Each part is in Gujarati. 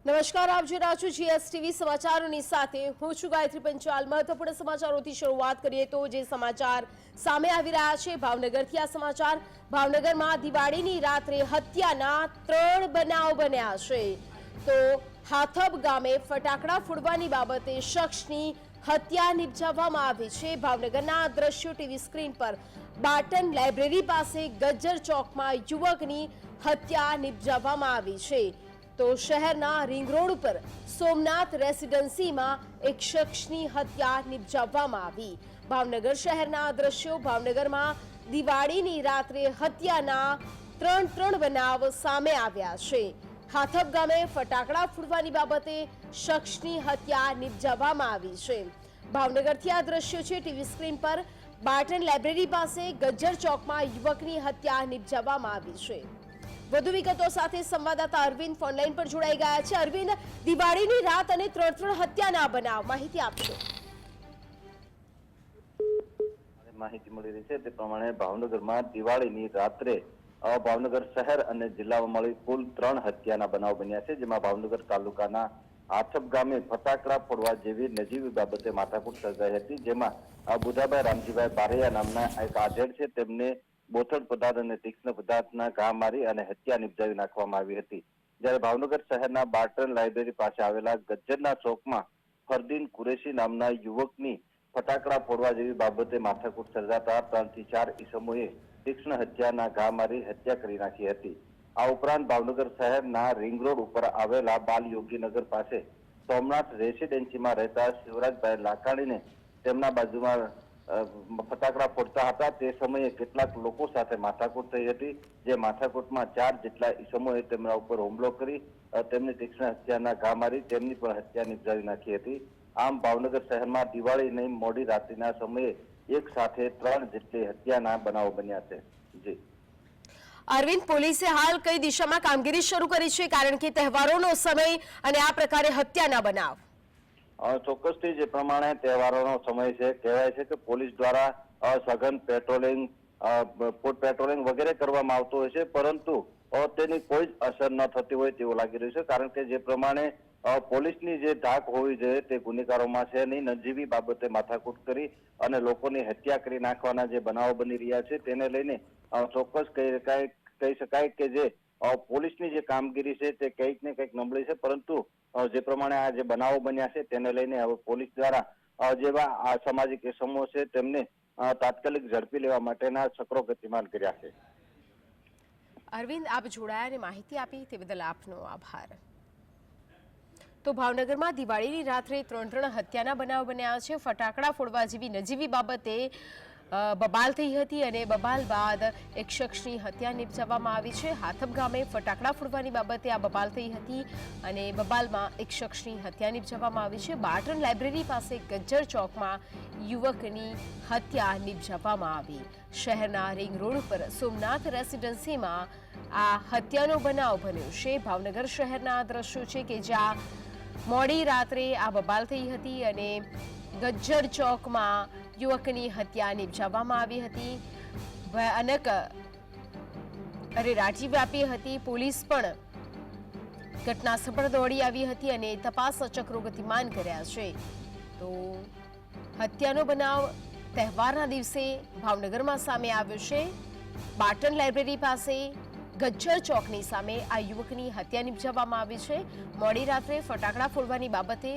નમસ્કાર, આપ જોઈ રહ્યા છો જીએસટીવી સમાચારોની સાથે હું છું ગાયત્રી પંચાલ। મહત્વપૂર્ણ સમાચારોથી શરૂઆત કરીએ તો જે સમાચાર સામે આવી રહ્યા છે ભાવનગરથી આ સમાચાર। ભાવનગરમાં દિવાળીની રાત્રે હત્યાના 3 બનાવ બન્યા છે। તો હાથબ ગામે ફટાકડા ફોડવાની બાબતે શખ્સની હત્યા નિપજાવવામાં આવી છે। ભાવનગરના દ્રશ્યો ટીવી સ્ક્રીન પર બાટન લાઇબ્રેરી પાસે ગજ્જર ચોકમાં યુવકની હત્યા નિપજાવવામાં આવી છે। તો શહેરના રિંગ રોડ ઉપર સોમનાથ રેસિડેન્સીમાં એક શખ્સની હત્યા નિપજાવવામાં આવી। ભાવનગર શહેરના દ્રશ્યો। ભાવનગરમાં દિવાળીની રાત્રે હત્યાના 3 બનાવ સામે આવ્યા છે। હાથબ ગામે ફટાકડા ફોડવાની બાબતે શખ્સની હત્યા નિપજાવવામાં આવી છે। ભાવનગરથી આ દ્રશ્યો છે ટીવી સ્ક્રીન પર। બાટન લાઇબ્રેરી પાસે ગજ્જર ચોકમાં યુવકની હત્યા નિપજાવવામાં આવી છે। વધુ વિગતો સાથે સંવાદદાતા અરવિંદ ફોનલાઈન પર જોડાઈ ગયા છે। અરવિંદ, દિવાળીની રાત અને 3 હત્યાના બનાવ, માહિતી આપશો। માહિતી મળી રહી છે તે પ્રમાણે ભાવનગરમાં દિવાળીની રાત્રે ભાવનગર શહેર અને જિલ્લામાં મળી કુલ 3 હત્યાના બનાવ બન્યા છે, જેમાં ભાવનગર તાલુકાના આથબ ગામે ફટાકડા ફોડવા જેવી નજીવી બાબતે માથાકૂટ સર્જાઈ હતી, જેમાં બુધાભાઈ રામજીભાઈ બારૈયા નામના એક આધેડ છે તેમને બોથડ પદાર્થ અને તીક્ષ્ણ પદાર્થના ઘા મારી અને હત્યા નિપજાવી નાખવામાં આવી હતી। જ્યારે ભાવનગર શહેરના બાટન લાઇબ્રેરી પાસે આવેલા ગજ્જરના ચોકમાં ફરદીન કુરેશી નામના યુવકની ફટાકડા ફોડવા જેવી બાબતે માથાકૂટ સર્જાતા 3 થી 4 ઈસમોએ તીક્ષ્ણ હત્યાના ઘા મારી હત્યા કરી નાખી હતી। આ ઉપરાંત ભાવનગર શહેરના રિંગ રોડ ઉપર આવેલા બાલ યોગીનગર પાસે સોમનાથ રેસિડેન્સીમાં રહેતા શિવરાજભાઈ લાકાણીને તેમના બાજુમાં ફટાકડા ફોડતા હતા તે સમયે કેટલાક લોકો સાથે માથાકૂટ થઈ હતી, જે માથાકૂટમાં 4 જેટલા ઈસમોએ તેમના ઉપર હુમલો કરી તેમની તીક્ષ્ણ હત્યાના ઘા મારી તેમની પણ હત્યા નિપજાવી નાખી હતી। આમ ભાવનગર શહેરમાં દિવાળીની મોડી રાત્રિના સમયે એક સાથે 3 જેટલી હત્યાના બનાવો બન્યા છે। જી અરવિંદ, પોલીસે હાલ કઈ દિશામાં કામગીરી શરૂ કરી છે, કારણ કે તહેવારોનો સમય અને આ પ્રકારે હત્યાના બનાવ? ચોક્કસથી જે પ્રમાણે તહેવારોનો સમય છે, કહેવાય છે કે પોલીસ દ્વારા સઘન પેટ્રોલિંગ, ફૂટ પેટ્રોલિંગ વગેરે કરવામાં આવતું હોય છે, પરંતુ તેની કોઈ જ અસર ન થતી હોય તેવું લાગી રહ્યું છે, કારણ કે જે પ્રમાણે પોલીસની જે ધાક હોવી જોઈએ તે ગુનેગારોમાં છે નહીં। નજીવી બાબતે માથાકૂટ કરી અને લોકોની હત્યા કરી નાખવાના જે બનાવો બની રહ્યા છે તેને લઈને ચોક્કસ કહી શકાય કે જે પોલીસની જે કામગીરી છે તે કંઈક ને કંઈક નબળી છે, પરંતુ જે પ્રમાણે આ જે બનાવો બન્યા છે તેને લઈને હવે પોલીસ દ્વારા જેવા આ સામાજિક એકમો છે તેમને તાત્કાલિક ઝડપી લેવા માટેના ચક્રો ગતિમાન કર્યા છે। અરવિંદ, આપ જોડાયા અને માહિતી આપી તે બદલ આપનો આભાર। તો ભાવનગરમાં દિવાળીની રાત્રે 3 હત્યાના બનાવ બન્યા છે। ફટાકડા ફોડવા જેવી નજીવી બાબતે બબાલ થઈ હતી અને બબાલ બાદ એક શખ્સની હત્યા નિપજાવવામાં આવી છે। હાથબ ગામે ફટાકડા ફોડવાની બાબતે આ બબાલ થઈ હતી અને બબાલમાં એક શખ્સની હત્યા નિપજાવવામાં આવી છે। બાટન લાઇબ્રેરી પાસે ગજ્જર ચોકમાં યુવકની હત્યા નિપજાવવામાં આવી। શહેરના રિંગ રોડ પર સોમનાથ રેસિડેન્સીમાં આ હત્યાનો બનાવ બન્યો છે। ભાવનગર શહેરના દ્રશ્યો છે કે જ્યાં મોડી રાત્રે આ બબાલ થઈ હતી અને ગજ્જર ચોકમાં યુવકની હત્યા નિપજાવવામાં આવી હતી। ભયાનક અરેરાટી વ્યાપી હતી। પોલીસ પણ ઘટના સ્થળ પર દોડી આવી હતી અને તપાસ ચક્રો ગતિમાન કર્યા છે। તો હત્યાનો બનાવ તહેવારના દિવસે ભાવનગરમાં સામે આવ્યો છે। બાટન લાઇબ્રેરી પાસે ગજ્જર ચોકની સામે આ યુવકની હત્યા નિપજાવવામાં આવી છે। મોડી રાત્રે ફટાકડા ફોડવાની બાબતે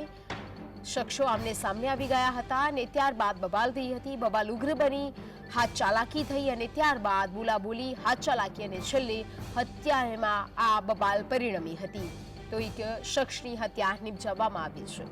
શખ્સો આમને સામે આવી ગયા હતા અને ત્યારબાદ બબાલ થઈ હતી। બબાલ ઉગ્ર બની હાથ ચાલાકી થઈ અને ત્યારબાદ બોલાબોલી, હાથ ચાલાકી અને છેલ્લે હત્યામાં આ બબાલ પરિણમી હતી। તો એક શખ્સની હત્યા નિપજાવવામાં આવી છે।